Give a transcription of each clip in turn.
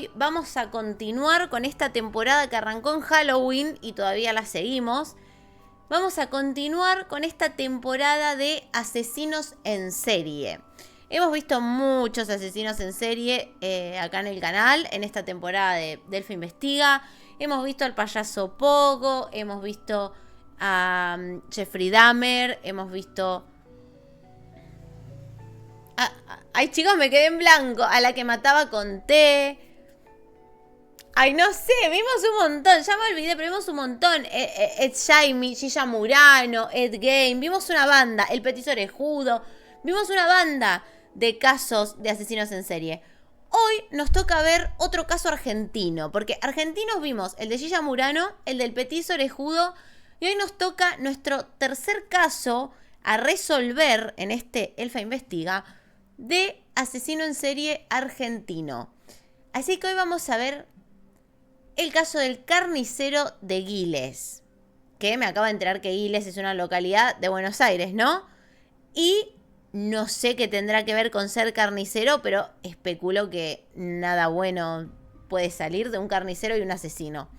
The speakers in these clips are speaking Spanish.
hoy vamos a continuar con esta temporada que arrancó en Halloween y todavía la seguimos. Vamos a continuar con esta temporada de asesinos en serie. Hemos visto muchos asesinos en serie acá en el canal, en esta temporada de Delphi Investiga. Hemos visto al payaso Pogo, hemos visto a Jeffrey Dahmer, hemos visto... Ay, chicos, me quedé en blanco. A la que mataba con té. Ay, no sé, vimos un montón. Ya me olvidé, pero vimos un montón. Ed Jaime, Gilla Murano, Ed Gein. Vimos una banda, El Petiso Orejudo. Vimos una banda de casos de asesinos en serie. Hoy nos toca ver otro caso argentino. Porque argentinos vimos el de Gilla Murano, el del Petiso Orejudo. Y hoy nos toca nuestro tercer caso a resolver en este Elfa Investiga de asesino en serie argentino. Así que hoy vamos a ver el caso del carnicero de Giles. Que me acabo de enterar que Giles es una localidad de Buenos Aires, ¿no? Y no sé qué tendrá que ver con ser carnicero, pero especulo que nada bueno puede salir de un carnicero y un asesino.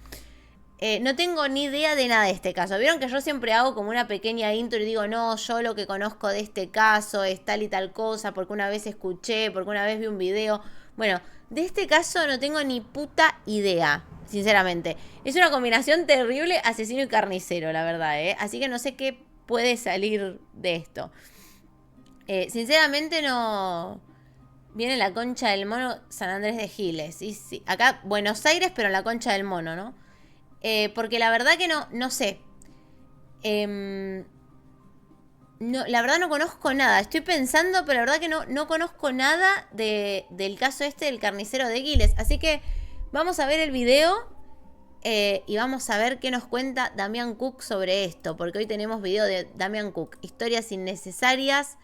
No tengo ni idea de nada de este caso. Vieron que yo siempre hago como una pequeña intro y digo, no, yo lo que conozco de este caso es tal y tal cosa, porque una vez escuché, porque una vez vi un video. Bueno, de este caso no tengo ni puta idea, sinceramente. Es una combinación terrible, asesino y carnicero, la verdad, ¿eh? Así que no sé qué puede salir de esto. Sinceramente no... Viene la Concha del Mono, San Andrés de Giles. Sí. Acá Buenos Aires, pero en la Concha del Mono, ¿no? Porque la verdad que no sé. No, la verdad no conozco nada. Estoy pensando, pero la verdad que no conozco nada del caso este del carnicero de Giles. Así que vamos a ver el video y vamos a ver qué nos cuenta Damián Cook sobre esto. Porque hoy tenemos video de Damián Cook. Historias innecesarias,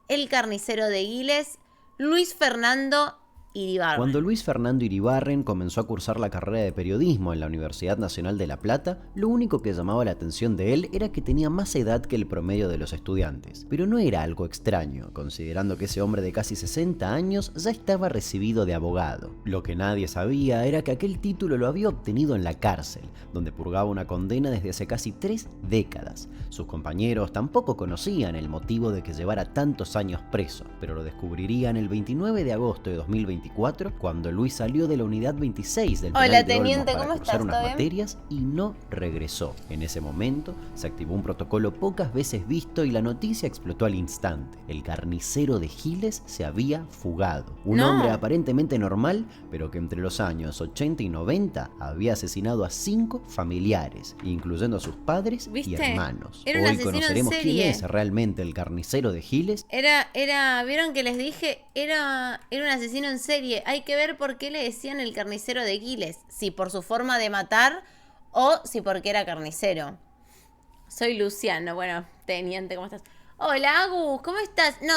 el carnicero de Giles, Luis Fernando Iribarren. Cuando Luis Fernando Iribarren comenzó a cursar la carrera de periodismo en la Universidad Nacional de La Plata, lo único que llamaba la atención de él era que tenía más edad que el promedio de los estudiantes. Pero no era algo extraño, considerando que ese hombre de casi 60 años ya estaba recibido de abogado. Lo que nadie sabía era que aquel título lo había obtenido en la cárcel, donde purgaba una condena desde hace casi 3 décadas. Sus compañeros tampoco conocían el motivo de que llevara tantos años preso, pero lo descubrirían el 29 de agosto de 2024, cuando Luis salió de la unidad 26 del penal de Olmos para cursar unas materias y no regresó. En ese momento se activó un protocolo pocas veces visto y la noticia explotó al instante. El carnicero de Giles se había fugado. Un hombre aparentemente normal, pero que entre los años 80 y 90 había asesinado a 5 familiares, incluyendo a sus padres y hermanos. Hoy conoceremos quién es realmente el carnicero de Giles. ¿Vieron que les dije? Era un asesino en serie. Hay que ver por qué le decían el carnicero de Giles. Si por su forma de matar o si porque era carnicero. Soy Luciano. Bueno, teniente, ¿cómo estás? Hola, Agus, ¿cómo estás? No,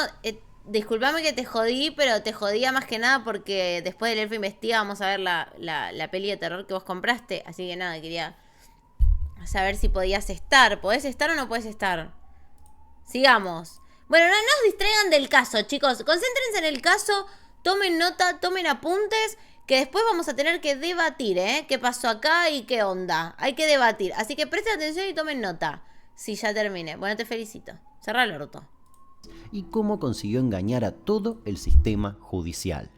disculpame que te jodí, pero te jodía más que nada porque después del Elfo Investiga vamos a ver la peli de terror que vos compraste. Así que nada, quería saber si podías estar. ¿Podés estar o no podés estar? Sigamos. Bueno, no nos distraigan del caso, chicos. Concéntrense en el caso. Tomen nota, tomen apuntes, que después vamos a tener que debatir, ¿Qué pasó acá y qué onda? Hay que debatir. Así que presten atención y tomen nota. Sí, ya terminé. Bueno, te felicito. Cerrá el orto. Y cómo consiguió engañar a todo el sistema judicial.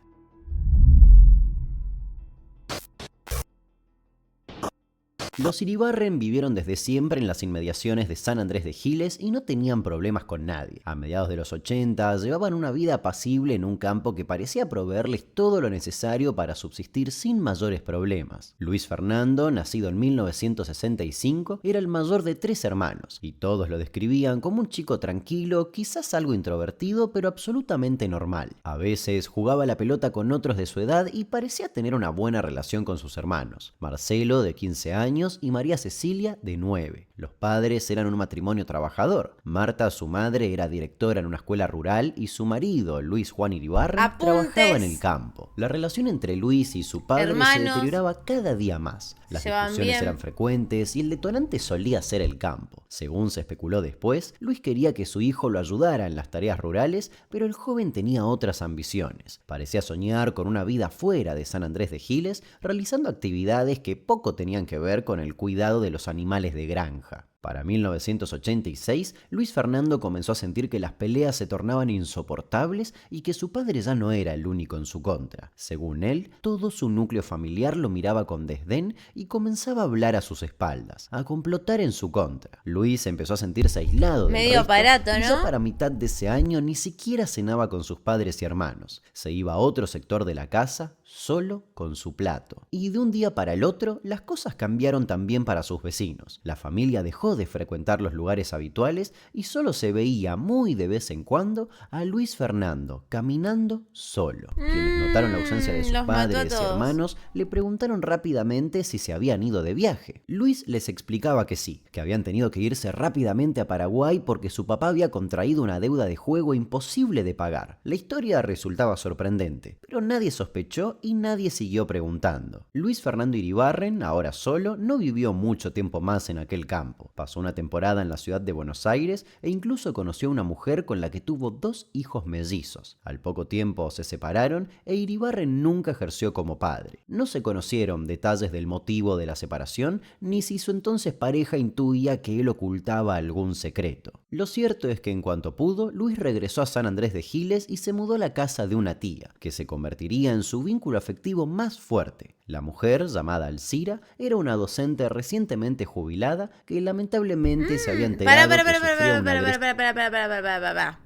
Los Iribarren vivieron desde siempre en las inmediaciones de San Andrés de Giles y no tenían problemas con nadie. A mediados de los 80 llevaban una vida apacible en un campo que parecía proveerles todo lo necesario para subsistir sin mayores problemas. Luis Fernando, nacido en 1965, era el mayor de 3 hermanos, y todos lo describían como un chico tranquilo, quizás algo introvertido, pero absolutamente normal. A veces jugaba la pelota con otros de su edad y parecía tener una buena relación con sus hermanos. Marcelo, de 15 años, y María Cecilia, de 9. Los padres eran un matrimonio trabajador. Marta, su madre, era directora en una escuela rural y su marido, Luis Juan Iribarren, Apuntes. trabajaba en el campo. La relación entre Luis y su padre se Hermanos. deterioraba cada día más. Las Se llevaban discusiones bien. eran frecuentes y el detonante solía ser el campo. Según se especuló después, Luis quería que su hijo lo ayudara en las tareas rurales, pero el joven tenía otras ambiciones. Parecía soñar con una vida fuera de San Andrés de Giles, realizando actividades que poco tenían que ver con el cuidado de los animales de granja. Para 1986, Luis Fernando comenzó a sentir que las peleas se tornaban insoportables y que su padre ya no era el único en su contra. Según él, todo su núcleo familiar lo miraba con desdén y comenzaba a hablar a sus espaldas, a complotar en su contra. Luis empezó a sentirse aislado del Medio resto, aparato, y ¿no? ya para mitad de ese año ni siquiera cenaba con sus padres y hermanos. Se iba a otro sector de la casa, solo con su plato. Y de un día para el otro, las cosas cambiaron también para sus vecinos. La familia dejó de frecuentar los lugares habituales y solo se veía muy de vez en cuando a Luis Fernando caminando solo. Quienes notaron la ausencia de sus los mató a padres y todos. hermanos le preguntaron rápidamente si se habían ido de viaje. Luis les explicaba que sí, que habían tenido que irse rápidamente a Paraguay porque su papá había contraído una deuda de juego imposible de pagar. La historia resultaba sorprendente, pero nadie sospechó y nadie siguió preguntando. Luis Fernando Iribarren, ahora solo, no vivió mucho tiempo más en aquel campo. Pasó una temporada en la ciudad de Buenos Aires e incluso conoció a una mujer con la que tuvo 2 hijos mellizos. Al poco tiempo se separaron e Iribarren nunca ejerció como padre. No se conocieron detalles del motivo de la separación ni si su entonces pareja intuía que él ocultaba algún secreto. Lo cierto es que en cuanto pudo, Luis regresó a San Andrés de Giles y se mudó a la casa de una tía, que se convertiría en su vínculo afectivo más fuerte. La mujer, llamada Alcira, era una docente recientemente jubilada que lamentablemente se había enterado que sufría una agresión.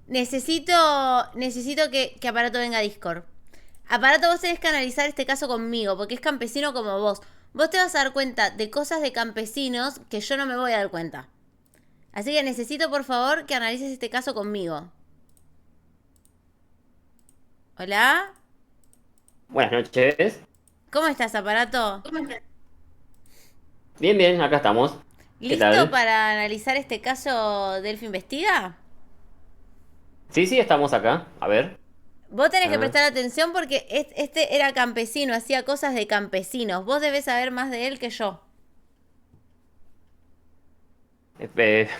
Necesito que Aparato venga a Discord. Aparato, vos tenés que analizar este caso conmigo, porque es campesino como vos. Vos te vas a dar cuenta de cosas de campesinos que yo no me voy a dar cuenta. Así que necesito, por favor, que analices este caso conmigo. ¿Hola? Buenas noches. ¿Cómo estás, Aparato? Bien, bien, acá estamos. ¿Qué ¿Listo tal? para analizar este caso Delphi Investiga? Sí, sí, estamos acá. A ver. Vos tenés que Ah. prestar atención porque este era campesino, hacía cosas de campesinos. Vos debés saber más de él que yo.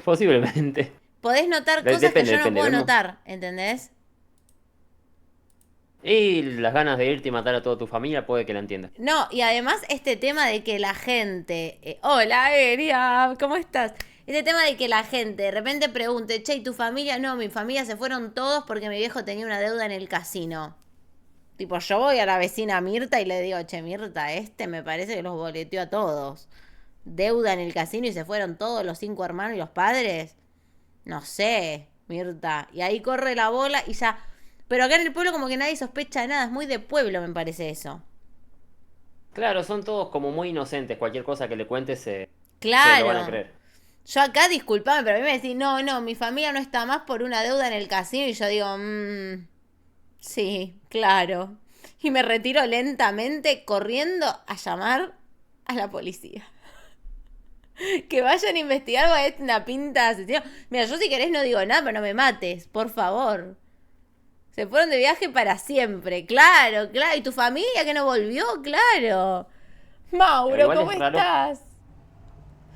Posiblemente. Podés notar cosas que Depende, yo no depende, puedo vemos. notar, ¿entendés? Y las ganas de irte y matar a toda tu familia puede que la entiendas. No, y además este tema de que la gente... hola, Eria, ¿cómo estás? Este tema de que la gente de repente pregunte, che, ¿y tu familia? No, mi familia se fueron todos porque mi viejo tenía una deuda en el casino. Tipo, yo voy a la vecina Mirta y le digo, che, Mirta, me parece que los boleteó a todos. Deuda en el casino y se fueron todos los 5 hermanos y los padres. No sé, Mirta. Y ahí corre la bola y ya... Pero acá en el pueblo como que nadie sospecha de nada. Es muy de pueblo, me parece eso. Claro, son todos como muy inocentes. Cualquier cosa que le cuentes se lo van a Claro. creer. Yo acá, disculpame, pero a mí me decís, no, mi familia no está más por una deuda en el casino. Y yo digo, sí, claro. Y me retiro lentamente corriendo a llamar a la policía. Que vayan a investigar, porque es una pinta de asesino. Mira, yo si querés no digo nada, pero no me mates, por favor. Se fueron de viaje para siempre, claro. ¿Y tu familia que no volvió? Claro. Mauro, Igual ¿cómo es raro. estás?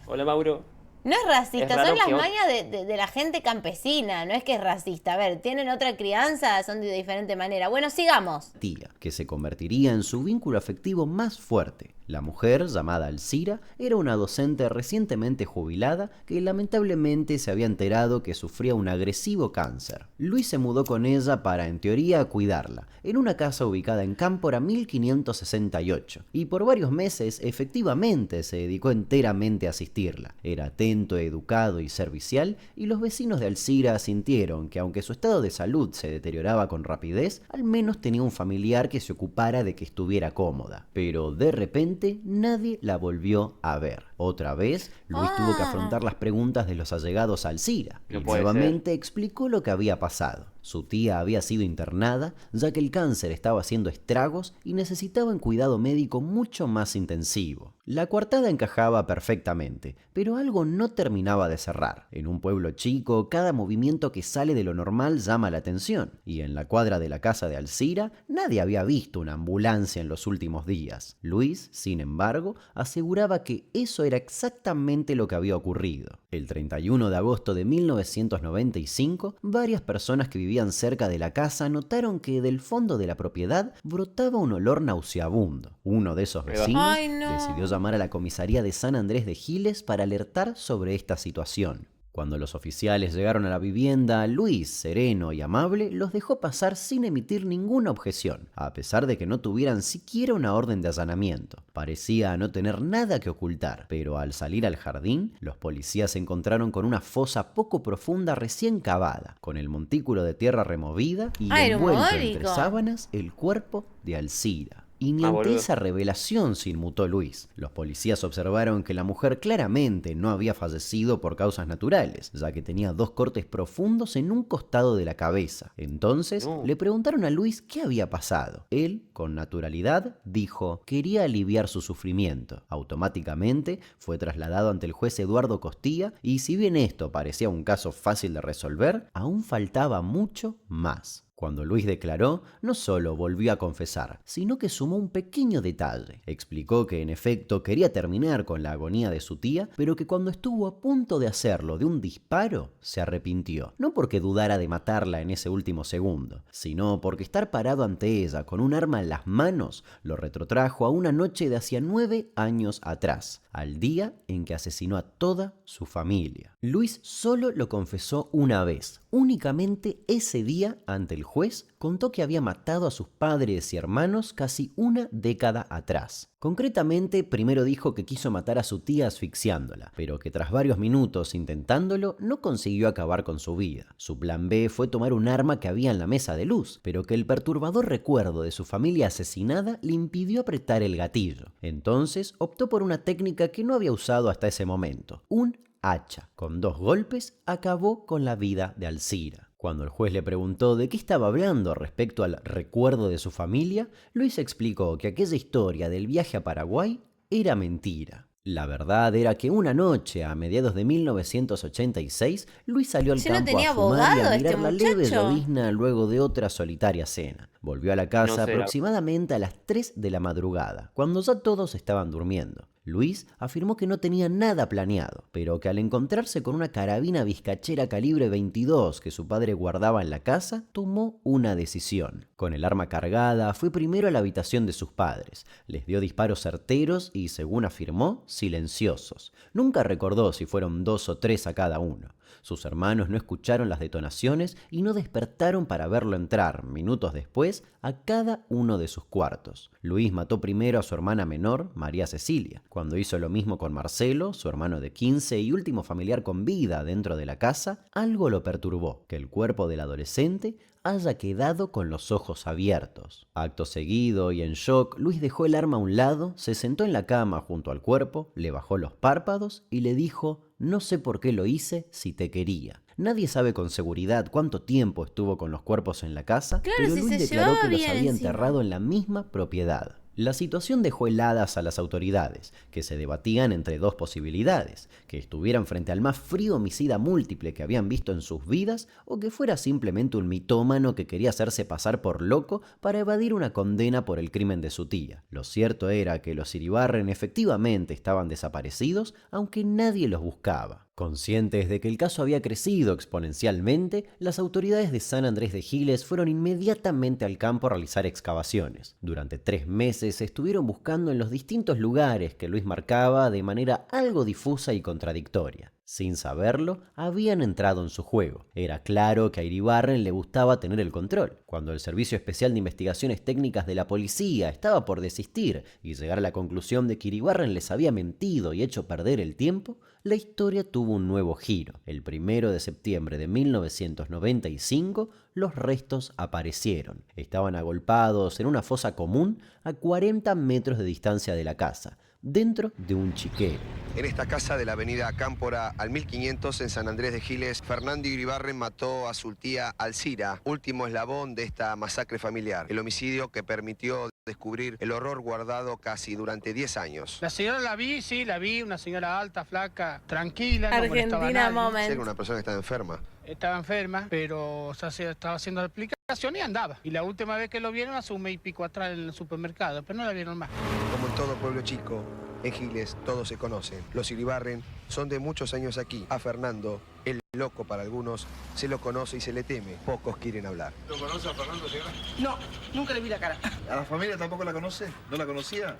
Hola, Mauro. No es racista, Es raro son las que mañas de la gente campesina, no es que es racista. A ver, tienen otra crianza, son de diferente manera. Bueno, sigamos. Tía, que se convertiría en su vínculo afectivo más fuerte. La mujer, llamada Alcira, era una docente recientemente jubilada que lamentablemente se había enterado que sufría un agresivo cáncer. Luis se mudó con ella para, en teoría, cuidarla, en una casa ubicada en Cámpora 1568, y por varios meses efectivamente se dedicó enteramente a asistirla. Era atento, educado y servicial, y los vecinos de Alcira sintieron que aunque su estado de salud se deterioraba con rapidez, al menos tenía un familiar que se ocupara de que estuviera cómoda. Pero de repente nadie la volvió a ver. Otra vez, Luis tuvo que afrontar las preguntas de los allegados a Alcira, y No puede nuevamente explicó lo que había pasado. Su tía había sido internada, ya que el cáncer estaba haciendo estragos y necesitaba un cuidado médico mucho más intensivo. La coartada encajaba perfectamente, pero algo no terminaba de cerrar. En un pueblo chico, cada movimiento que sale de lo normal llama la atención, y en la cuadra de la casa de Alcira nadie había visto una ambulancia en los últimos días. Luis, sin embargo, aseguraba que eso era exactamente lo que había ocurrido. El 31 de agosto de 1995, varias personas que vivían cerca de la casa notaron que del fondo de la propiedad brotaba un olor nauseabundo. Uno de esos vecinos decidió llamar a la comisaría de San Andrés de Giles para alertar sobre esta situación. Cuando los oficiales llegaron a la vivienda, Luis, sereno y amable, los dejó pasar sin emitir ninguna objeción, a pesar de que no tuvieran siquiera una orden de allanamiento. Parecía no tener nada que ocultar, pero al salir al jardín, los policías se encontraron con una fosa poco profunda recién cavada, con el montículo de tierra removida y envuelto entre sábanas el cuerpo de Alcira. Y ni ante esa revelación se inmutó Luis. Los policías observaron que la mujer claramente no había fallecido por causas naturales, ya que tenía 2 cortes profundos en un costado de la cabeza. Entonces le preguntaron a Luis qué había pasado. Él, con naturalidad, dijo que quería aliviar su sufrimiento. Automáticamente fue trasladado ante el juez Eduardo Costilla y si bien esto parecía un caso fácil de resolver, aún faltaba mucho más. Cuando Luis declaró, no solo volvió a confesar, sino que sumó un pequeño detalle. Explicó que en efecto quería terminar con la agonía de su tía, pero que cuando estuvo a punto de hacerlo de un disparo, se arrepintió. No porque dudara de matarla en ese último segundo, sino porque estar parado ante ella con un arma en las manos lo retrotrajo a una noche de hacía 9 años atrás, al día en que asesinó a toda su familia. Luis solo lo confesó una vez, únicamente ese día ante el juez, contó que había matado a sus padres y hermanos casi una década atrás. Concretamente, primero dijo que quiso matar a su tía asfixiándola, pero que tras varios minutos intentándolo, no consiguió acabar con su vida. Su plan B fue tomar un arma que había en la mesa de luz, pero que el perturbador recuerdo de su familia asesinada le impidió apretar el gatillo. Entonces, optó por una técnica que no había usado hasta ese momento, un hacha. Con 2 golpes, acabó con la vida de Alcira. Cuando el juez le preguntó de qué estaba hablando respecto al recuerdo de su familia, Luis explicó que aquella historia del viaje a Paraguay era mentira. La verdad era que una noche, a mediados de 1986, Luis salió al campo a fumar y a mirar la leve llovizna luego de otra solitaria cena. Volvió a la casa aproximadamente a las 3 de la madrugada, cuando ya todos estaban durmiendo. Luis afirmó que no tenía nada planeado, pero que al encontrarse con una carabina vizcachera calibre 22 que su padre guardaba en la casa, tomó una decisión. Con el arma cargada, fue primero a la habitación de sus padres, les dio disparos certeros y, según afirmó, silenciosos. Nunca recordó si fueron 2 o 3 a cada uno. Sus hermanos no escucharon las detonaciones y no despertaron para verlo entrar, minutos después, a cada uno de sus cuartos. Luis mató primero a su hermana menor, María Cecilia. Cuando hizo lo mismo con Marcelo, su hermano de 15 y último familiar con vida dentro de la casa, algo lo perturbó, que el cuerpo del adolescente haya quedado con los ojos abiertos. Acto seguido y en shock, Luis dejó el arma a un lado, se sentó en la cama junto al cuerpo, le bajó los párpados y le dijo: «No sé por qué lo hice si te quería». Nadie sabe con seguridad cuánto tiempo estuvo con los cuerpos en la casa, pero Luis declaró que los había enterrado en la misma propiedad. La situación dejó heladas a las autoridades, que se debatían entre 2 posibilidades: que estuvieran frente al más frío homicida múltiple que habían visto en sus vidas, o que fuera simplemente un mitómano que quería hacerse pasar por loco para evadir una condena por el crimen de su tía. Lo cierto era que los Iribarren efectivamente estaban desaparecidos, aunque nadie los buscaba. Conscientes de que el caso había crecido exponencialmente, las autoridades de San Andrés de Giles fueron inmediatamente al campo a realizar excavaciones. Durante 3 meses estuvieron buscando en los distintos lugares que Luis marcaba de manera algo difusa y contradictoria. Sin saberlo, habían entrado en su juego. Era claro que a Iribarren le gustaba tener el control. Cuando el Servicio Especial de Investigaciones Técnicas de la Policía estaba por desistir y llegar a la conclusión de que Iribarren les había mentido y hecho perder el tiempo, la historia tuvo un nuevo giro. El 1 de septiembre de 1995, los restos aparecieron. Estaban agolpados en una fosa común a 40 metros de distancia de la casa, dentro de un chiquero. En esta casa de la avenida Cámpora al 1500 en San Andrés de Giles, Fernando Iribarren mató a su tía Alcira, último eslabón de esta masacre familiar. El homicidio que permitió descubrir el horror guardado casi durante 10 años. La señora la vi, una señora alta, flaca, tranquila, no molestaba a Argentina nadie. moment. Era una persona que estaba enferma. Estaba enferma, pero estaba haciendo la aplicación y andaba. Y la última vez que lo vieron hace un mes y pico atrás en el supermercado, pero no la vieron más. Como en todo pueblo chico, en Giles todos se conocen. Los Iribarren son de muchos años aquí. A Fernando, el loco para algunos, se lo conoce y se le teme. Pocos quieren hablar. ¿Lo conoce a Fernando, señora? No, nunca le vi la cara. ¿A la familia tampoco la conoce? ¿No la conocía?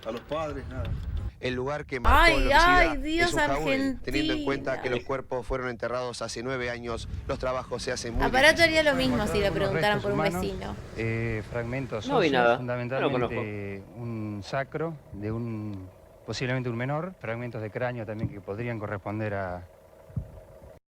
¿A los padres? Nada. El lugar que marcó el homicida ay, Dios, es un jaúl, Argentina. teniendo en cuenta que los cuerpos fueron enterrados hace 9 años, los trabajos se hacen muy Aparato difíciles. haría lo mismo si le preguntaran por un Restos vecino. Fragmentos No vi óseos, nada, no lo fundamentalmente un sacro de posiblemente un menor, fragmentos de cráneo también que podrían corresponder a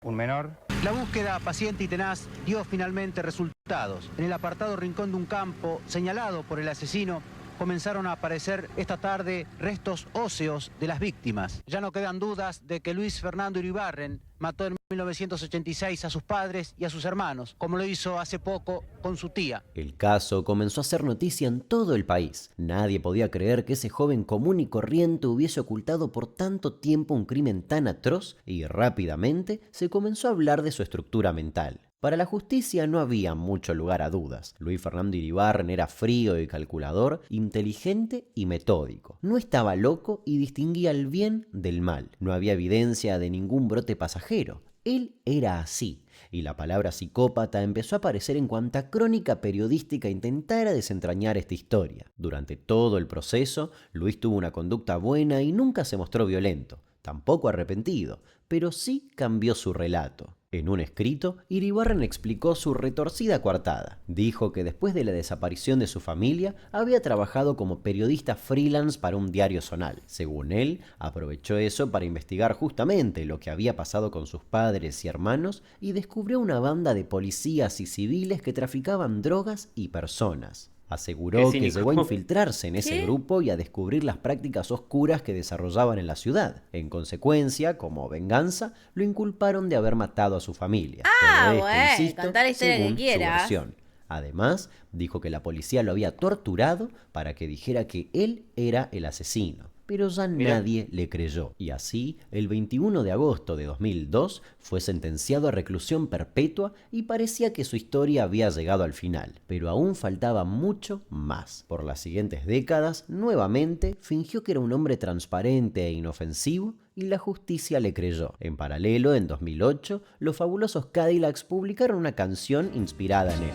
un menor. La búsqueda paciente y tenaz dio finalmente resultados. En el apartado rincón de un campo señalado por el asesino, comenzaron a aparecer esta tarde restos óseos de las víctimas. Ya no quedan dudas de que Luis Fernando Iribarren mató en 1986 a sus padres y a sus hermanos, como lo hizo hace poco con su tía. El caso comenzó a ser noticia en todo el país. Nadie podía creer que ese joven común y corriente hubiese ocultado por tanto tiempo un crimen tan atroz y rápidamente se comenzó a hablar de su estructura mental. Para la justicia no había mucho lugar a dudas. Luis Fernando Iribarren era frío y calculador, inteligente y metódico. No estaba loco y distinguía el bien del mal. No había evidencia de ningún brote pasajero. Él era así, y la palabra psicópata empezó a aparecer en cuanta crónica periodística intentara desentrañar esta historia. Durante todo el proceso, Luis tuvo una conducta buena y nunca se mostró violento, tampoco arrepentido, pero sí cambió su relato. En un escrito, Iribarren explicó su retorcida coartada. Dijo que después de la desaparición de su familia, había trabajado como periodista freelance para un diario zonal. Según él, aprovechó eso para investigar justamente lo que había pasado con sus padres y hermanos y descubrió una banda de policías y civiles que traficaban drogas y personas. Aseguró que llegó a infiltrarse en ese grupo y a descubrir las prácticas oscuras que desarrollaban en la ciudad. En consecuencia, como venganza, lo inculparon de haber matado a su familia. Todo esto, insisto, contá la historia según que quieras. su versión. Además, dijo que la policía lo había torturado para que dijera que él era el asesino. Pero ya nadie le creyó. Y así, el 21 de agosto de 2002, fue sentenciado a reclusión perpetua y parecía que su historia había llegado al final. Pero aún faltaba mucho más. Por las siguientes décadas, nuevamente, fingió que era un hombre transparente e inofensivo y la justicia le creyó. En paralelo, en 2008, los fabulosos Cadillacs publicaron una canción inspirada en él.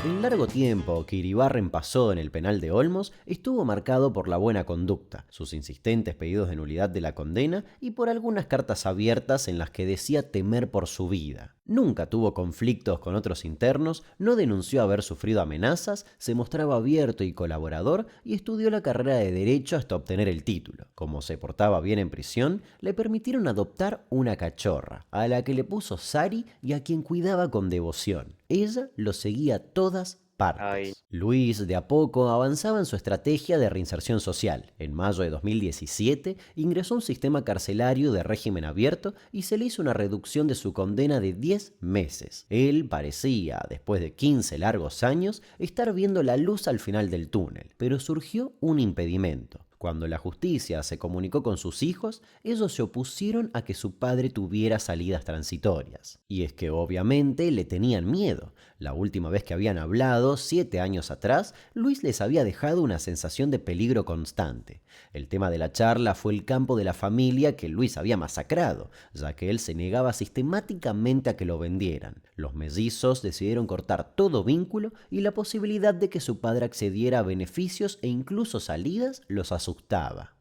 El largo tiempo que Iribarren pasó en el penal de Olmos estuvo marcado por la buena conducta, sus insistentes pedidos de nulidad de la condena y por algunas cartas abiertas en las que decía temer por su vida. Nunca tuvo conflictos con otros internos, no denunció haber sufrido amenazas, se mostraba abierto y colaborador y estudió la carrera de Derecho hasta obtener el título. Como se portaba bien en prisión, le permitieron adoptar una cachorra, a la que le puso Sari y a quien cuidaba con devoción. Ella lo seguía a todas partes. Luis de a poco avanzaba en su estrategia de reinserción social. En mayo de 2017 ingresó a un sistema carcelario de régimen abierto y se le hizo una reducción de su condena de 10 meses. Él parecía, después de 15 largos años, estar viendo la luz al final del túnel, pero surgió un impedimento. Cuando la justicia se comunicó con sus hijos, ellos se opusieron a que su padre tuviera salidas transitorias. Y es que obviamente le tenían miedo. La última vez que habían hablado, 7 años atrás, Luis les había dejado una sensación de peligro constante. El tema de la charla fue el campo de la familia que Luis había masacrado, ya que él se negaba sistemáticamente a que lo vendieran. Los mellizos decidieron cortar todo vínculo y la posibilidad de que su padre accediera a beneficios e incluso salidas los asustaba.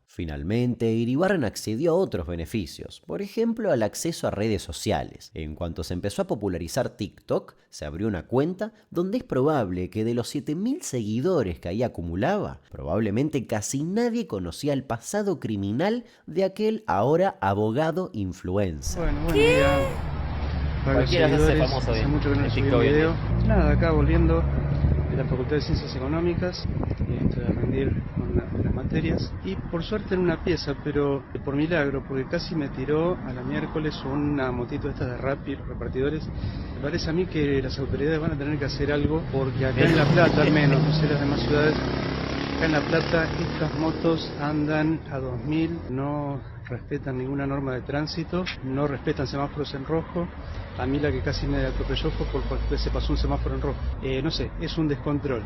Finalmente, Iribarren accedió a otros beneficios, por ejemplo al acceso a redes sociales. En cuanto se empezó a popularizar TikTok, se abrió una cuenta donde es probable que de los 7.000 seguidores que ahí acumulaba, probablemente casi nadie conocía el pasado criminal de aquel ahora abogado influencer. Bueno, buen día. Cualquiera se hace famoso hace mucho que no en subí TikTok. video. Nada, acá volviendo en la Facultad de Ciencias Económicas, a rendir las materias, y por suerte en una pieza, pero por milagro, porque casi me tiró a la miércoles una motito estas de Rappi, los repartidores. Me parece a mí que las autoridades van a tener que hacer algo, porque acá en La Plata, al menos, no sé las demás ciudades, acá en La Plata estas motos andan a 2000, no respetan ninguna norma de tránsito, no respetan semáforos en rojo. A mí la que casi me atropelló fue porque se pasó un semáforo en rojo. No sé, es un descontrol.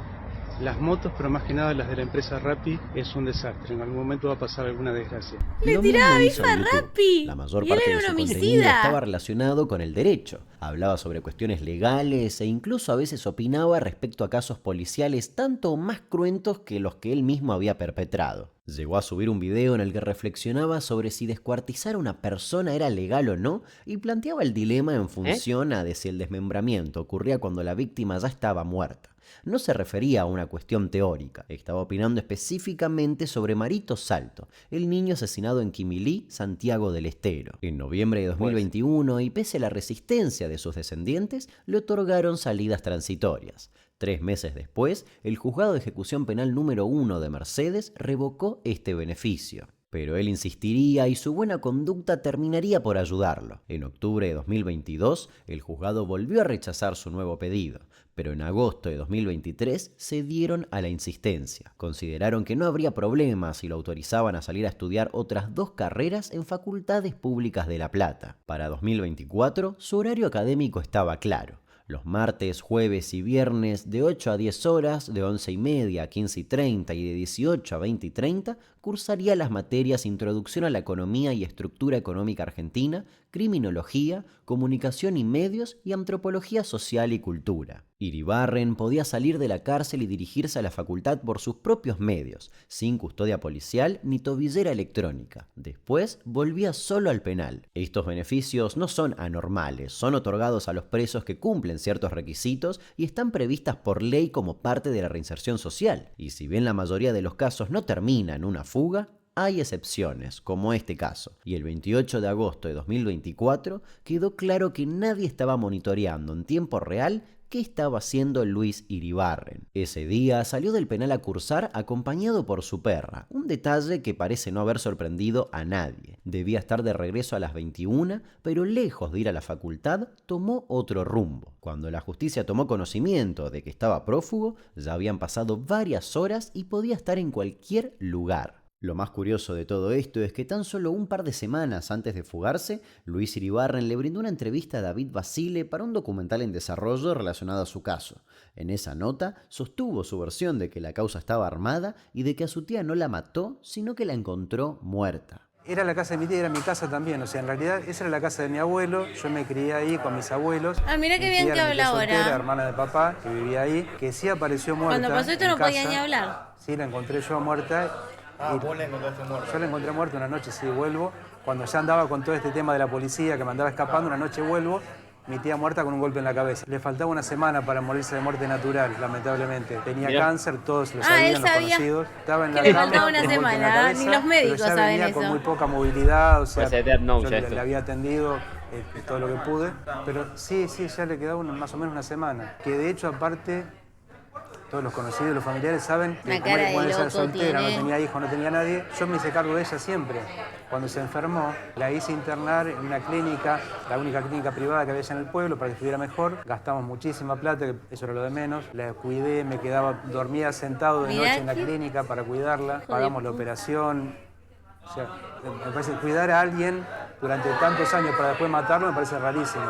Las motos, pero más que nada las de la empresa Rappi, es un desastre. En algún momento va a pasar alguna desgracia. Le tiraba bifa a Rappi. La mayor Y él parte era de su un contenido homicida. estaba relacionado con el derecho. Hablaba sobre cuestiones legales e incluso a veces opinaba respecto a casos policiales tanto o más cruentos que los que él mismo había perpetrado. Llegó a subir un video en el que reflexionaba sobre si descuartizar a una persona era legal o no y planteaba el dilema en función a de si el desmembramiento ocurría cuando la víctima ya estaba muerta. No se refería a una cuestión teórica, estaba opinando específicamente sobre Marito Salto, el niño asesinado en Quimilí, Santiago del Estero. En noviembre de 2021, y pese a la resistencia de sus descendientes, le otorgaron salidas transitorias. 3 meses después, el Juzgado de Ejecución Penal número 1 de Mercedes revocó este beneficio. Pero él insistiría y su buena conducta terminaría por ayudarlo. En octubre de 2022, el juzgado volvió a rechazar su nuevo pedido, pero en agosto de 2023 cedieron a la insistencia. Consideraron que no habría problema si lo autorizaban a salir a estudiar otras 2 carreras en facultades públicas de La Plata. Para 2024, su horario académico estaba claro. Los martes, jueves y viernes de 8 a 10 horas, de 11:30 a 15:30 y de 18 a 20:30, cursaría las materias Introducción a la Economía y Estructura Económica Argentina, Criminología, Comunicación y Medios y Antropología Social y Cultura. Iribarren podía salir de la cárcel y dirigirse a la facultad por sus propios medios, sin custodia policial ni tobillera electrónica. Después volvía solo al penal. Estos beneficios no son anormales, son otorgados a los presos que cumplen ciertos requisitos y están previstas por ley como parte de la reinserción social. Y si bien la mayoría de los casos no termina en una fuga, hay excepciones, como este caso, y el 28 de agosto de 2024 quedó claro que nadie estaba monitoreando en tiempo real qué estaba haciendo Luis Iribarren. Ese día salió del penal a cursar acompañado por su perra, un detalle que parece no haber sorprendido a nadie. Debía estar de regreso a las 21, pero lejos de ir a la facultad, tomó otro rumbo. Cuando la justicia tomó conocimiento de que estaba prófugo, ya habían pasado varias horas y podía estar en cualquier lugar. Lo más curioso de todo esto es que tan solo un par de semanas antes de fugarse, Luis Iribarren le brindó una entrevista a David Basile para un documental en desarrollo relacionado a su caso. En esa nota sostuvo su versión de que la causa estaba armada y de que a su tía no la mató, sino que la encontró muerta. Era la casa de mi tía, era mi casa también, o sea, en realidad esa era la casa de mi abuelo, yo me crié ahí con mis abuelos. Ah, mira qué bien que habla soltera, ahora. hermana de papá, que vivía ahí, que sí apareció muerta. Cuando pasó esto no podía ni hablar. Sí, la encontré yo muerta. Vos la encontraste muerta. Yo la encontré muerta una noche, sí, vuelvo. Cuando ya andaba con todo este tema de la policía, que me andaba escapando, una noche vuelvo, mi tía muerta con un golpe en la cabeza. Le faltaba una semana para morirse de muerte natural, lamentablemente. Tenía cáncer, todos lo sabían, él los sabía conocidos. Estaba en la que le cama, faltaba una con un golpe en la semana, cabeza, ni los médicos pero ya saben venía eso. con muy poca movilidad, o sea, Pues Death Note, yo ya le esto. había atendido todo lo que pude. Pero sí, ya le quedaba más o menos una semana. Que de hecho, aparte, todos los conocidos, los familiares saben Una que cara de como ella era loco soltera, tiene. no tenía hijos, no tenía nadie, yo me hice cargo de ella siempre. Cuando se enfermó, la hice internar en una clínica, la única clínica privada que había allá en el pueblo, para que estuviera mejor. Gastamos muchísima plata, que eso era lo de menos. La cuidé, me quedaba, dormía sentado de Mirá noche en la qué clínica para cuidarla. de Pagamos la puta. operación. O sea, me parece cuidar a alguien durante tantos años para después matarlo me parece rarísimo.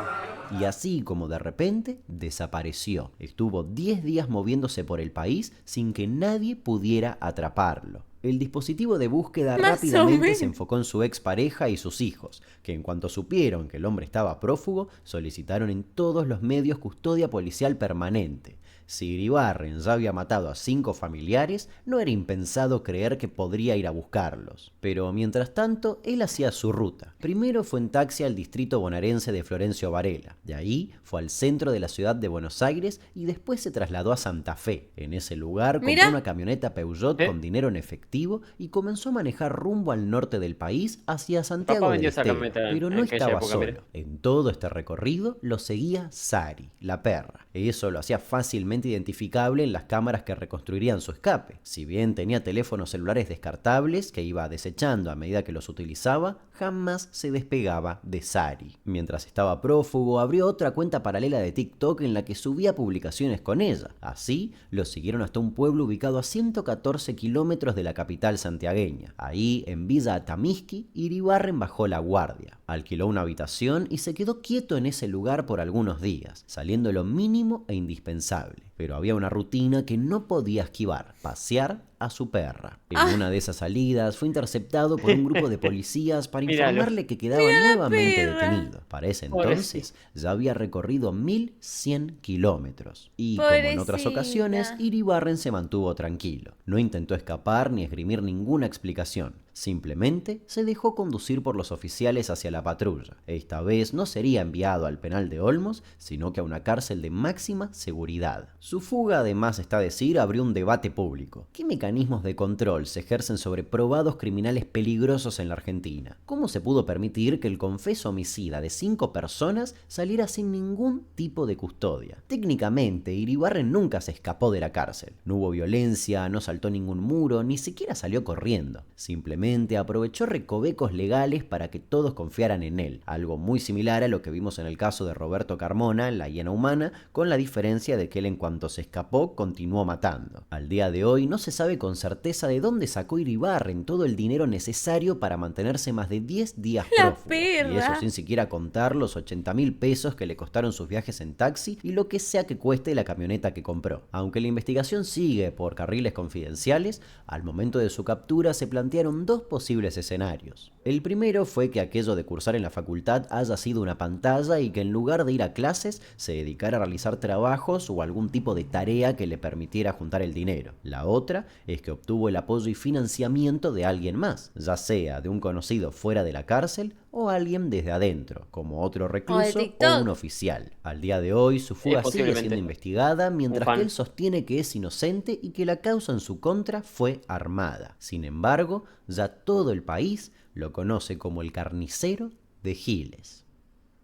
Y así como de repente, desapareció. Estuvo 10 días moviéndose por el país sin que nadie pudiera atraparlo. El dispositivo de búsqueda Más o rápidamente menos. se enfocó en su expareja y sus hijos, que en cuanto supieron que el hombre estaba prófugo, solicitaron en todos los medios custodia policial permanente. Si Iribarren ya había matado a 5 familiares, no era impensado creer que podría ir a buscarlos. Pero mientras tanto, él hacía su ruta. Primero fue en taxi al distrito bonaerense de Florencio Varela. De ahí fue al centro de la ciudad de Buenos Aires y después se trasladó a Santa Fe. En ese lugar compró Mira. una camioneta Peugeot con dinero en efectivo y comenzó a manejar rumbo al norte del país hacia Santiago Papá del vendió esa Estero. camioneta Pero no en aquella estaba época, solo. mira. En todo este recorrido lo seguía Sari, la perra. Eso lo hacía fácilmente fácilmente identificable en las cámaras que reconstruirían su escape. Si bien tenía teléfonos celulares descartables que iba desechando a medida que los utilizaba, jamás se despegaba de Sari. Mientras estaba prófugo, abrió otra cuenta paralela de TikTok en la que subía publicaciones con ella. Así, lo siguieron hasta un pueblo ubicado a 114 kilómetros de la capital santiagueña. Ahí, en Villa Atamisqui, Iribarren bajó la guardia. Alquiló una habitación y se quedó quieto en ese lugar por algunos días, saliendo lo mínimo e indispensable. Pero había una rutina que no podía esquivar: pasear a su perra. En una de esas salidas fue interceptado por un grupo de policías para informarle que quedaba nuevamente detenido. Para ese entonces ya había recorrido 1100 kilómetros. Y como en otras ocasiones, Iribarren se mantuvo tranquilo. No intentó escapar ni esgrimir ninguna explicación. Simplemente se dejó conducir por los oficiales hacia la patrulla. Esta vez no sería enviado al penal de Olmos, sino que a una cárcel de máxima seguridad. Su fuga, además está decir, abrió un debate público. ¿Qué mecanismos de control se ejercen sobre probados criminales peligrosos en la Argentina? ¿Cómo se pudo permitir que el confeso homicida de 5 personas saliera sin ningún tipo de custodia? Técnicamente, Iribarren nunca se escapó de la cárcel. No hubo violencia, no saltó ningún muro, ni siquiera salió corriendo. Simplemente aprovechó recovecos legales para que todos confiaran en él, algo muy similar a lo que vimos en el caso de Roberto Carmona, la hiena humana, con la diferencia de que él, en cuanto se escapó, continuó matando. Al día de hoy no se sabe con certeza de dónde sacó Iribarren todo el dinero necesario para mantenerse más de 10 días prófugo, y eso sin siquiera contar los 80.000 pesos que le costaron sus viajes en taxi y lo que sea que cueste la camioneta que compró. Aunque la investigación sigue por carriles confidenciales, al momento de su captura se plantearon dos posibles escenarios. El primero fue que aquello de cursar en la facultad haya sido una pantalla y que en lugar de ir a clases se dedicara a realizar trabajos o algún tipo de tarea que le permitiera juntar el dinero. La otra es que obtuvo el apoyo y financiamiento de alguien más, ya sea de un conocido fuera de la cárcel o alguien desde adentro, como otro recluso o un oficial. Al día de hoy su fuga sigue siendo investigada, mientras que él sostiene que es inocente y que la causa en su contra fue armada. Sin embargo, ya todo el país lo conoce como el carnicero de Giles.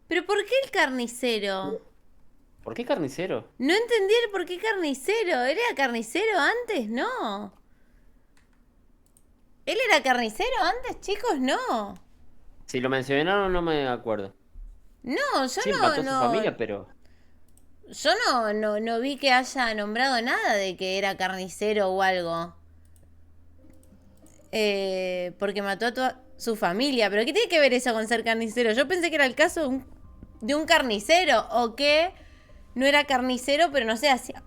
¿Pero por qué el carnicero? ¿Por qué carnicero? No entendí el por qué carnicero. ¿Era carnicero antes? No. ¿Él era carnicero antes, chicos? No. Si lo mencionaron no me acuerdo. No, yo Sí, no. mató a su familia, pero... Yo no vi que haya nombrado nada de que era carnicero o algo. Porque mató a toda su familia. ¿Pero qué tiene que ver eso con ser carnicero? Yo pensé que era el caso de un carnicero. O que no era carnicero, pero no sé, hacía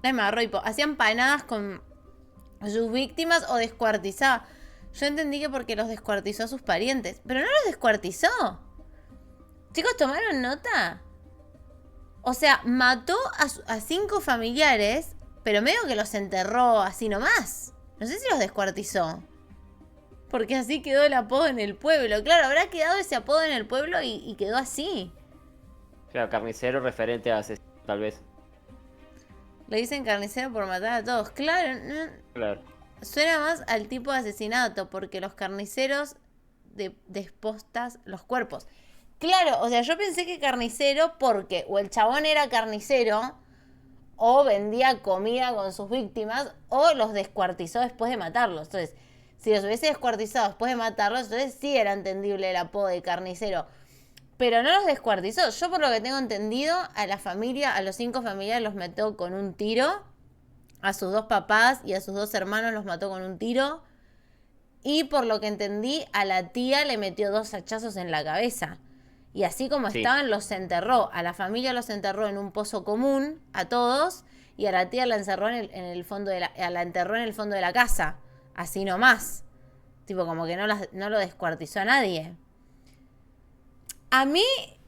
empanadas con sus víctimas o descuartizaba. Yo entendí que porque los descuartizó a sus parientes. Pero no los descuartizó. Chicos, ¿tomaron nota? O sea, mató a 5 familiares, pero medio que los enterró así nomás. No sé si los descuartizó. Porque así quedó el apodo en el pueblo. Claro, habrá quedado ese apodo en el pueblo y quedó así. Claro, carnicero referente a asesino, tal vez. Le dicen carnicero por matar a todos. Claro, Claro. Suena más al tipo de asesinato, porque los carniceros despostas los cuerpos. Claro, o sea, yo pensé que carnicero porque o el chabón era carnicero, o vendía comida con sus víctimas, o los descuartizó después de matarlos. Entonces, si los hubiese descuartizado después de matarlos, entonces sí era entendible el apodo de carnicero. Pero no los descuartizó. Yo, por lo que tengo entendido, a la familia, a los 5 familiares los mató con un tiro. A sus 2 papás y a sus 2 hermanos los mató con un tiro. Y por lo que entendí, a la tía le metió 2 hachazos en la cabeza. Y así como estaban, los enterró. A la familia los enterró en un pozo común, a todos. Y a la tía la encerró en el fondo la enterró en el fondo de la casa. Así nomás. Tipo, como que no lo descuartizó a nadie. A mí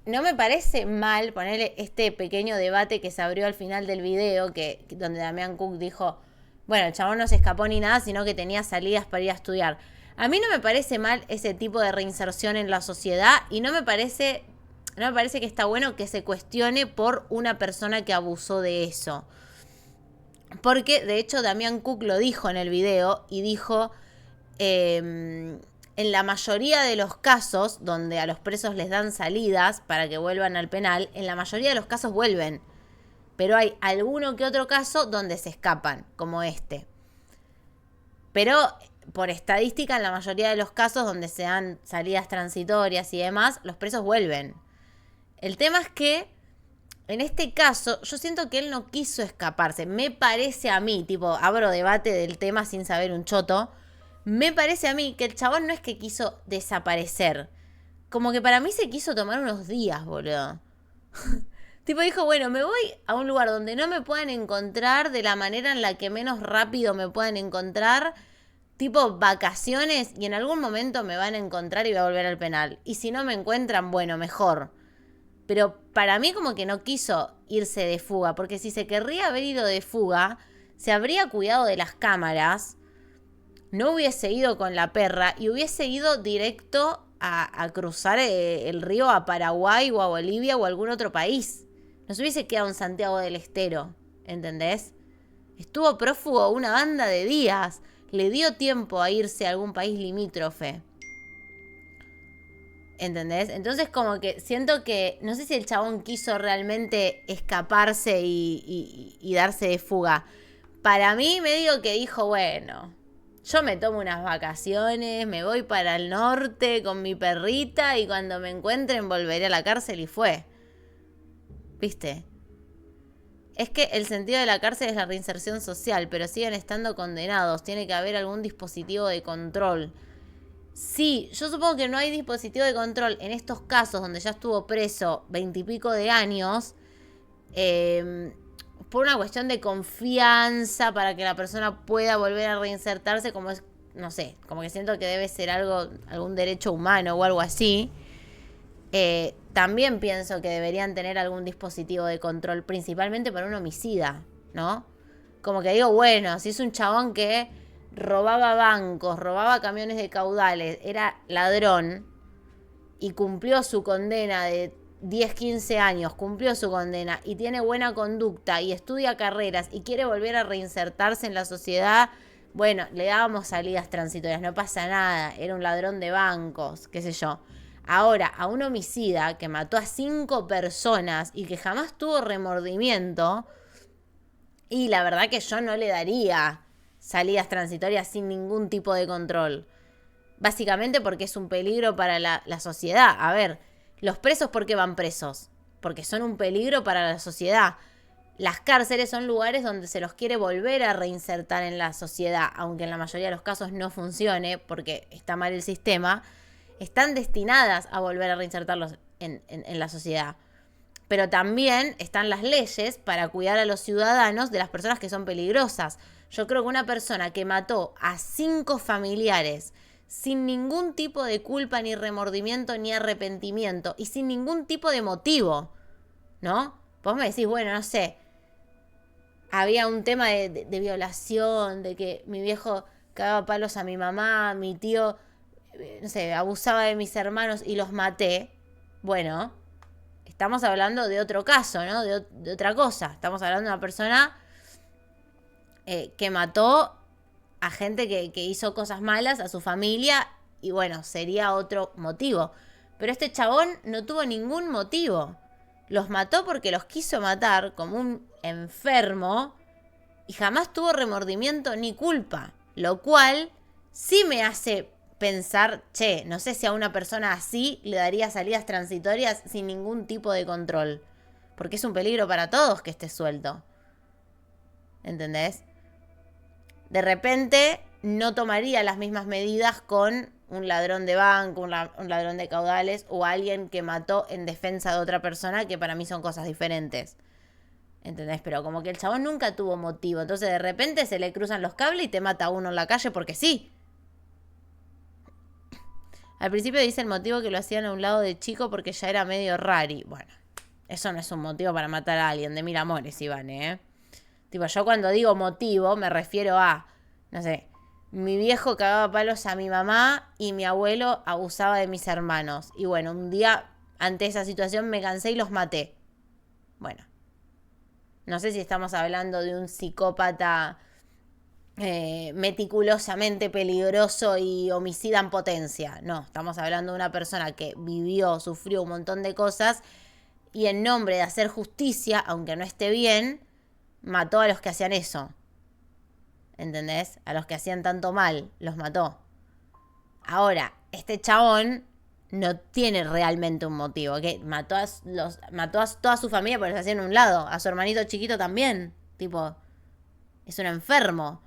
no me parece mal ponerle este pequeño debate que se abrió al final del video, donde Damián Cook dijo, bueno, el chabón no se escapó ni nada, sino que tenía salidas para ir a estudiar. A mí no me parece mal ese tipo de reinserción en la sociedad y no me parece que está bueno que se cuestione por una persona que abusó de eso. Porque, de hecho, Damián Cook lo dijo en el video y dijo... en la mayoría de los casos donde a los presos les dan salidas para que vuelvan al penal, en la mayoría de los casos vuelven. Pero hay alguno que otro caso donde se escapan, como este. Pero por estadística, en la mayoría de los casos donde se dan salidas transitorias y demás, los presos vuelven. El tema es que, en este caso, yo siento que él no quiso escaparse. Me parece a mí, tipo, abro debate del tema sin saber un choto. Me parece a mí que el chabón no es que quiso desaparecer. Como que para mí se quiso tomar unos días, boludo. Tipo dijo, bueno, me voy a un lugar donde no me puedan encontrar de la manera en la que menos rápido me puedan encontrar. Tipo vacaciones, y en algún momento me van a encontrar y voy a volver al penal. Y si no me encuentran, bueno, mejor. Pero para mí como que no quiso irse de fuga, porque si se querría haber ido de fuga, se habría cuidado de las cámaras, no hubiese ido con la perra y hubiese ido directo a cruzar el río a Paraguay o a Bolivia o a algún otro país. No se hubiese quedado en Santiago del Estero, ¿entendés? Estuvo prófugo una banda de días, le dio tiempo a irse a algún país limítrofe. ¿Entendés? Entonces como que siento que, no sé si el chabón quiso realmente escaparse y darse de fuga. Para mí medio que dijo, bueno, yo me tomo unas vacaciones, me voy para el norte con mi perrita y cuando me encuentren volveré a la cárcel y fue. ¿Viste? Es que el sentido de la cárcel es la reinserción social, pero siguen estando condenados, tiene que haber algún dispositivo de control. Sí, yo supongo que no hay dispositivo de control en estos casos donde ya estuvo preso 20 y pico de años, por una cuestión de confianza para que la persona pueda volver a reinsertarse, como es, no sé, como que siento que debe ser algún derecho humano o algo así. También pienso que deberían tener algún dispositivo de control, principalmente para un homicida, ¿no? Como que digo, bueno, si es un chabón que robaba bancos, robaba camiones de caudales, era ladrón y cumplió su condena de 10, 15 años, cumplió su condena y tiene buena conducta y estudia carreras y quiere volver a reinsertarse en la sociedad, bueno, le dábamos salidas transitorias, no pasa nada, era un ladrón de bancos, qué sé yo. Ahora, a un homicida que mató a 5 personas y que jamás tuvo remordimiento, y la verdad que yo no le daría salidas transitorias sin ningún tipo de control. Básicamente porque es un peligro para la sociedad. A ver, los presos, ¿por qué van presos? Porque son un peligro para la sociedad. Las cárceles son lugares donde se los quiere volver a reinsertar en la sociedad, aunque en la mayoría de los casos no funcione porque está mal el sistema. Están destinadas a volver a reinsertarlos en la sociedad. Pero también están las leyes para cuidar a los ciudadanos de las personas que son peligrosas. Yo creo que una persona que mató a 5 familiares sin ningún tipo de culpa, ni remordimiento, ni arrepentimiento, y sin ningún tipo de motivo, ¿no? Vos me decís, bueno, no sé, había un tema de violación, de que mi viejo cagaba palos a mi mamá, mi tío, no sé, abusaba de mis hermanos y los maté. Bueno, estamos hablando de otro caso, ¿no? De otra cosa. Estamos hablando de una persona que mató a gente que hizo cosas malas a su familia y bueno, sería otro motivo. Pero este chabón no tuvo ningún motivo. Los mató porque los quiso matar como un enfermo y jamás tuvo remordimiento ni culpa. Lo cual sí me hace pensar, che, no sé si a una persona así le daría salidas transitorias sin ningún tipo de control. Porque es un peligro para todos que esté suelto. ¿Entendés? De repente no tomaría las mismas medidas con un ladrón de banco, un ladrón de caudales o alguien que mató en defensa de otra persona, que para mí son cosas diferentes. ¿Entendés? Pero como que el chabón nunca tuvo motivo. Entonces de repente se le cruzan los cables y te mata a uno en la calle porque sí. Al principio dice el motivo que lo hacían a un lado de chico porque ya era medio rari. Bueno, eso no es un motivo para matar a alguien de 1000 amores, Iván, ¿eh? Tipo, yo cuando digo motivo me refiero a, no sé, mi viejo cagaba palos a mi mamá y mi abuelo abusaba de mis hermanos. Y bueno, un día ante esa situación me cansé y los maté. Bueno, no sé si estamos hablando de un psicópata meticulosamente peligroso y homicida en potencia. No, estamos hablando de una persona que vivió, sufrió un montón de cosas y en nombre de hacer justicia, aunque no esté bien, mató a los que hacían eso. ¿Entendés? A los que hacían tanto mal, los mató. Ahora, este chabón no tiene realmente un motivo. Que mató a toda su familia porque se hacían a un lado. A su hermanito chiquito también. Tipo, es un enfermo.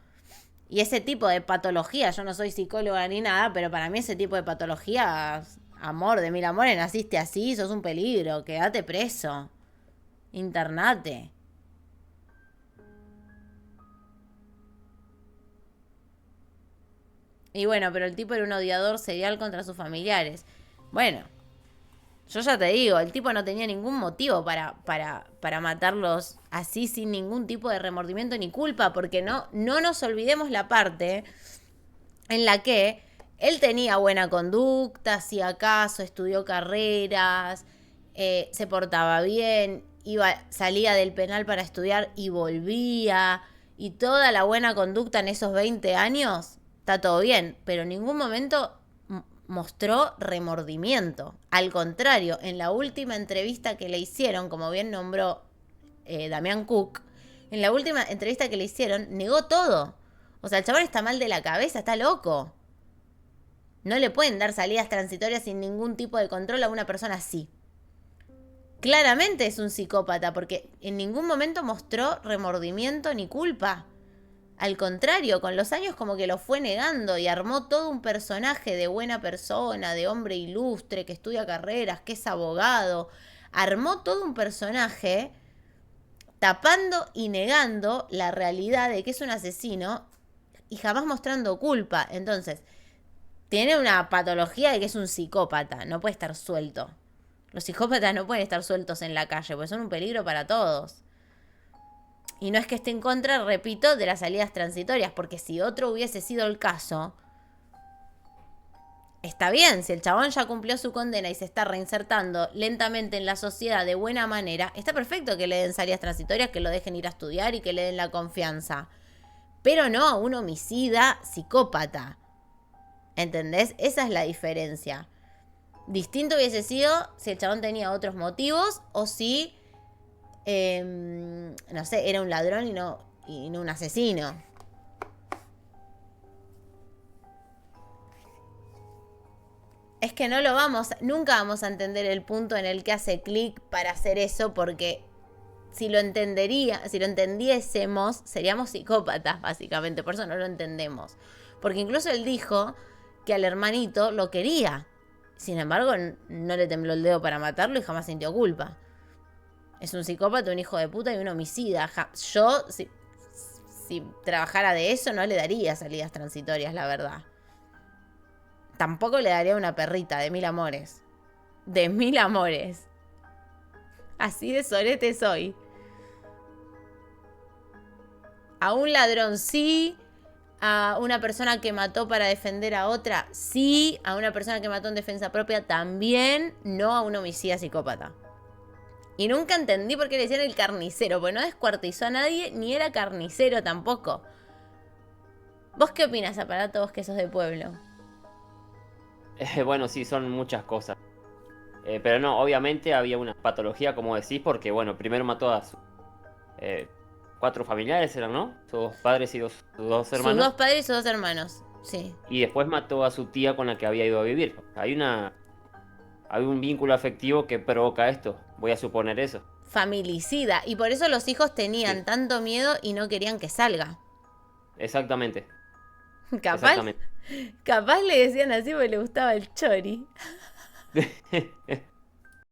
Y ese tipo de patología, yo no soy psicóloga ni nada, pero para mí ese tipo de patología, amor de mil amores, naciste así, sos un peligro, quédate preso. Internate. Y bueno, pero el tipo era un odiador serial contra sus familiares. Bueno, yo ya te digo, el tipo no tenía ningún motivo para matarlos así sin ningún tipo de remordimiento ni culpa, porque no nos olvidemos la parte en la que él tenía buena conducta, hacía caso, estudió carreras, se portaba bien, salía del penal para estudiar y volvía, y toda la buena conducta en esos 20 años... Está todo bien, pero en ningún momento mostró remordimiento. Al contrario, en la última entrevista que le hicieron, como bien nombró Damián Cook, en la última entrevista que le hicieron, negó todo. O sea, el chabón está mal de la cabeza, está loco. No le pueden dar salidas transitorias sin ningún tipo de control a una persona así. Claramente es un psicópata, porque en ningún momento mostró remordimiento ni culpa. Al contrario, con los años como que lo fue negando y armó todo un personaje de buena persona, de hombre ilustre, que estudia carreras, que es abogado. Armó todo un personaje tapando y negando la realidad de que es un asesino y jamás mostrando culpa. Entonces, tiene una patología de que es un psicópata, no puede estar suelto. Los psicópatas no pueden estar sueltos en la calle, porque son un peligro para todos. Y no es que esté en contra, repito, de las salidas transitorias, porque si otro hubiese sido el caso, está bien, si el chabón ya cumplió su condena y se está reinsertando lentamente en la sociedad de buena manera, está perfecto que le den salidas transitorias, que lo dejen ir a estudiar y que le den la confianza. Pero no a un homicida psicópata. ¿Entendés? Esa es la diferencia. Distinto hubiese sido si el chabón tenía otros motivos o si... no sé, era un ladrón y no un asesino. Es que nunca vamos a entender el punto en el que hace clic para hacer eso, porque si lo entendiésemos, seríamos psicópatas, básicamente, por eso no lo entendemos. Porque incluso él dijo que al hermanito lo quería. Sin embargo, no le tembló el dedo para matarlo y jamás sintió culpa. Es un psicópata, un hijo de puta y un homicida. Yo, si trabajara de eso, no le daría salidas transitorias, la verdad. Tampoco le daría una perrita de 1000 amores. De 1000 amores. Así de sorete soy. A un ladrón sí. A una persona que mató para defender a otra sí. A una persona que mató en defensa propia también. No a un homicida psicópata. Y nunca entendí por qué le decían el carnicero, porque no descuartizó a nadie, ni era carnicero tampoco. ¿Vos qué opinas, Aparato, vos que sos de pueblo? Bueno, sí, son muchas cosas. Pero no, obviamente había una patología, como decís, porque, bueno, primero mató a sus 4 familiares, eran, ¿no? Sus padres y sus dos hermanos. Sus 2 padres y sus 2 hermanos, sí. Y después mató a su tía con la que había ido a vivir. Hay un vínculo afectivo que provoca esto. Voy a suponer eso. Familicida. Y por eso los hijos tenían tanto miedo y no querían que salga. Exactamente. Capaz le decían así porque le gustaba el chori.